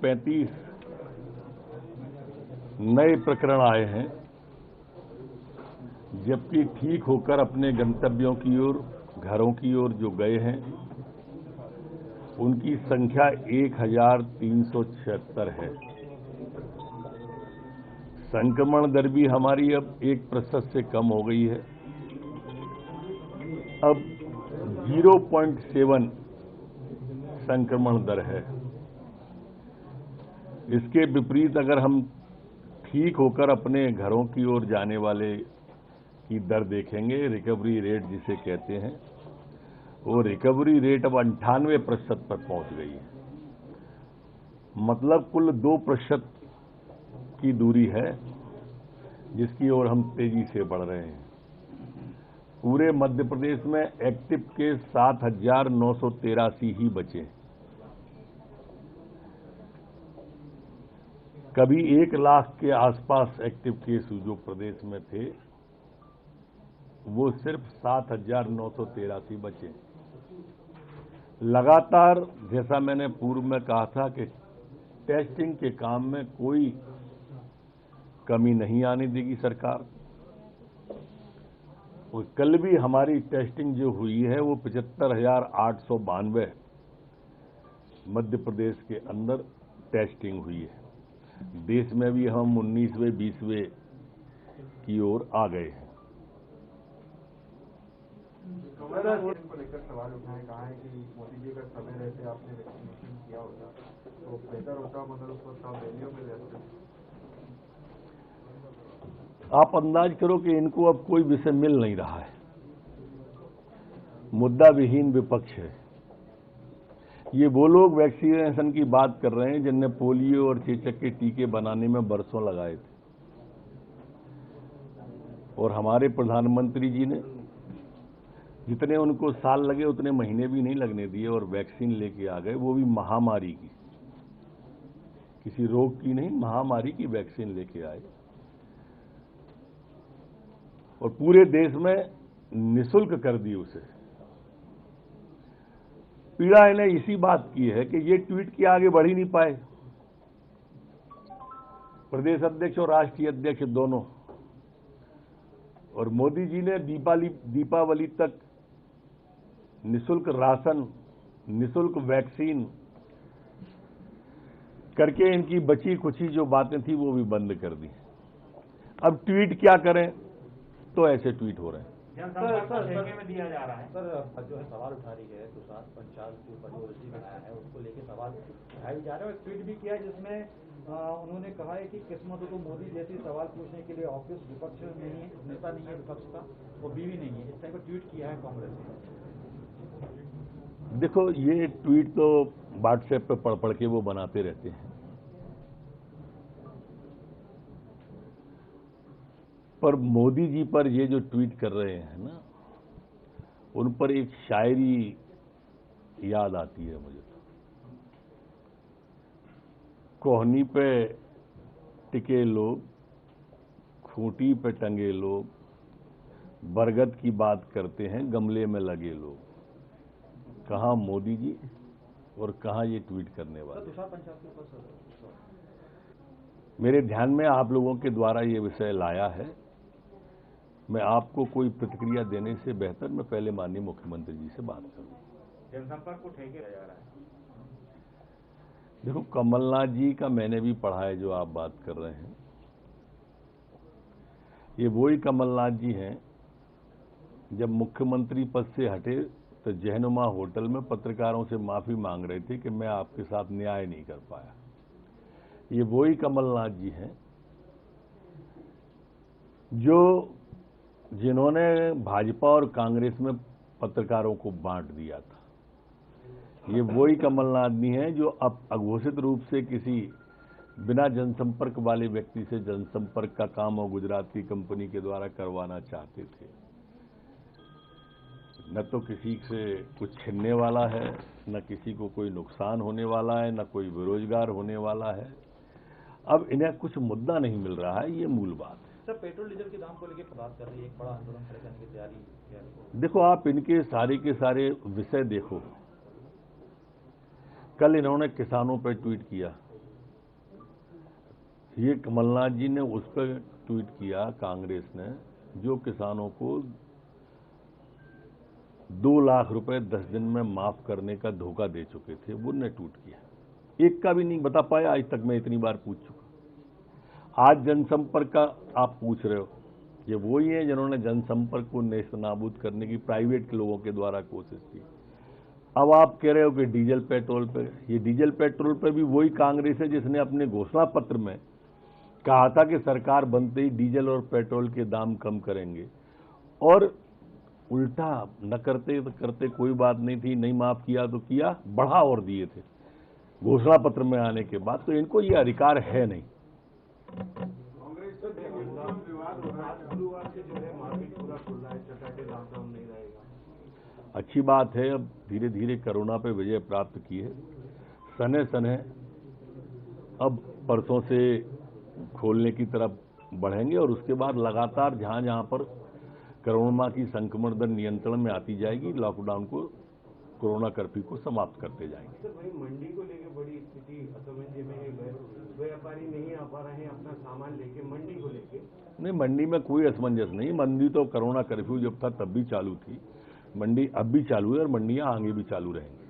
135 नए प्रकरण आए हैं, जबकि ठीक होकर अपने गंतव्यों की ओर, घरों की ओर जो गए हैं उनकी संख्या 1376 है। संक्रमण दर भी हमारी अब 1% से कम हो गई है। अब 0.7 संक्रमण दर है। इसके विपरीत अगर हम ठीक होकर अपने घरों की ओर जाने वाले की दर देखेंगे, रिकवरी रेट जिसे कहते हैं, वो रिकवरी रेट अब 98% पर पहुंच गई है। मतलब कुल 2% की दूरी है जिसकी ओर हम तेजी से बढ़ रहे हैं। पूरे मध्य प्रदेश में एक्टिव केस 7,983 ही बचे। कभी 1 लाख के आसपास एक्टिव केस जो प्रदेश में थे, वो सिर्फ 7,983 बचे। लगातार, जैसा मैंने पूर्व में कहा था कि टेस्टिंग के काम में कोई कमी नहीं आने देगी सरकार। और कल भी हमारी टेस्टिंग जो हुई है वो 75,892 मध्य प्रदेश के अंदर टेस्टिंग हुई है। देश में भी हम 19वें 20वें की ओर आ गए हैं। को लेकर सवाल उठाए, कहा है कि मोदी जी अगर समय रहते आपने वैक्सीनेशन किया होता तो बेहतर होता, मगर उस वक्त आप रैलियों में रहते। आप अंदाज करो कि इनको अब कोई विषय मिल नहीं रहा है। मुद्दा विहीन विपक्ष है। ये वो लोग वैक्सीनेशन की बात कर रहे हैं जिनने पोलियो और चेचक के टीके बनाने में बरसों लगाए थे, और हमारे प्रधानमंत्री जी ने जितने उनको साल लगे उतने महीने भी नहीं लगने दिए और वैक्सीन लेके आ गए, वो भी महामारी की, किसी रोग की नहीं, महामारी की वैक्सीन लेके आए। और पूरे देश में निःशुल्क कर दी उसे। पीड़ा इन्हें इसी बात की है कि ये ट्वीट के आगे बढ़ ही नहीं पाए, प्रदेश अध्यक्ष और राष्ट्रीय अध्यक्ष दोनों। और मोदी जी ने दीपावली तक निःशुल्क राशन, निःशुल्क वैक्सीन करके इनकी बची कुची जो बातें थी वो भी बंद कर दी। अब ट्वीट क्या करें, तो ऐसे ट्वीट हो रहे हैं। में दिया जा रहा है सर, जो है सवाल उठा रही है तुषार पंचाल के ऊपर जो ऋषि बनाया है उसको लेकर सवाल उठाए जा रहे हैं। ट्वीट भी किया जिसमें उन्होंने कहा है कि किस्मत तो मोदी जैसी सवाल पूछने के लिए ऑफिस विपक्ष नहीं है, नेता नहीं है विपक्ष का, वो बीवी नहीं है। इस टाइप का ट्वीट किया है कांग्रेस ने। देखो, ये ट्वीट तो व्हाट्सएप पे पढ़ के वो बनाते रहते हैं, पर मोदी जी पर ये जो ट्वीट कर रहे हैं ना, उन पर एक शायरी याद आती है मुझे। तो कोहनी पे टिके लोग, खूंटी पे टंगे लोग, बरगद की बात करते हैं गमले में लगे लोग। कहां मोदी जी और कहां ये ट्वीट करने वाले। मेरे ध्यान में आप लोगों के द्वारा ये विषय लाया है। मैं आपको कोई प्रतिक्रिया देने से बेहतर मैं पहले माननीय मुख्यमंत्री जी से बात करूं। जनसंपर्क को ठेके जा रहा है। देखो, कमलनाथ जी का मैंने भी पढ़ा है जो आप बात कर रहे हैं। ये वही कमलनाथ जी हैं जब मुख्यमंत्री पद से हटे तो जहनुमा होटल में पत्रकारों से माफी मांग रहे थे कि मैं आपके साथ न्याय नहीं कर पाया। ये वही कमलनाथ जी हैं जिन्होंने भाजपा और कांग्रेस में पत्रकारों को बांट दिया था। ये वही कमलनाथ जी हैं जो अब अघोषित रूप से किसी बिना जनसंपर्क वाले व्यक्ति से जनसंपर्क का काम और गुजरात की कंपनी के द्वारा करवाना चाहते थे। न तो किसी से कुछ छिनने वाला है, न किसी को कोई नुकसान होने वाला है, न कोई बेरोजगार होने वाला है। अब इन्हें कुछ मुद्दा नहीं मिल रहा है, ये मूल बात है। सर, पेट्रोल डीजल के दाम को लेकर बात कर रही है, एक बड़ा आंदोलन खड़े करने की तैयारी। देखो, आप इनके सारे के सारे विषय देखो। कल इन्होंने किसानों पर ट्वीट किया ये कमलनाथ जी ने उस पर ट्वीट किया, कांग्रेस ने, जो किसानों को 2 लाख रुपए 10 दिन में माफ करने का धोखा दे चुके थे, वो ने ट्वीट किया। एक का भी नहीं बता पाया आज तक, मैं इतनी बार पूछ चुका। आज जनसंपर्क का आप पूछ रहे हो, ये वही है जिन्होंने जनसंपर्क को नेस्तनाबूद करने की प्राइवेट के लोगों के द्वारा कोशिश की। अब आप कह रहे हो कि डीजल पेट्रोल पे, ये डीजल पेट्रोल पे भी वही कांग्रेस है जिसने अपने घोषणा पत्र में कहा था कि सरकार बनते ही डीजल और पेट्रोल के दाम कम करेंगे, और उल्टा न करते तो करते कोई बात नहीं थी, नहीं माफ किया तो किया, बढ़ा और दिए थे घोषणा पत्र में आने के बाद। तो इनको ये अधिकार है नहीं। कांग्रेस तो विवाद हो रहा है, गुरुवार से जो है मार्केट पूरा खुल रहा है, सैटरडे लॉकडाउन नहीं रहेगा। अच्छी बात है, अब धीरे धीरे कोरोना पे विजय प्राप्त की है। सने सने अब परसों से खोलने की तरफ बढ़ेंगे और उसके बाद लगातार जहां जहां पर कोरोना की संक्रमण दर नियंत्रण में आती जाएगी, लॉकडाउन को, कोरोना कर्फ्यू को समाप्त करते जाएंगे। सर, वही मंडी को लेकर बड़ी स्थिति असमंजस में है, व्यापारी नहीं आ पा रहे हैं अपना सामान लेके, मंडी को लेके। नहीं, मंडी में कोई असमंजस नहीं। मंडी तो कोरोना कर्फ्यू जब था तब भी चालू थी, मंडी अब भी चालू है और मंडियां आगे भी चालू रहेंगी।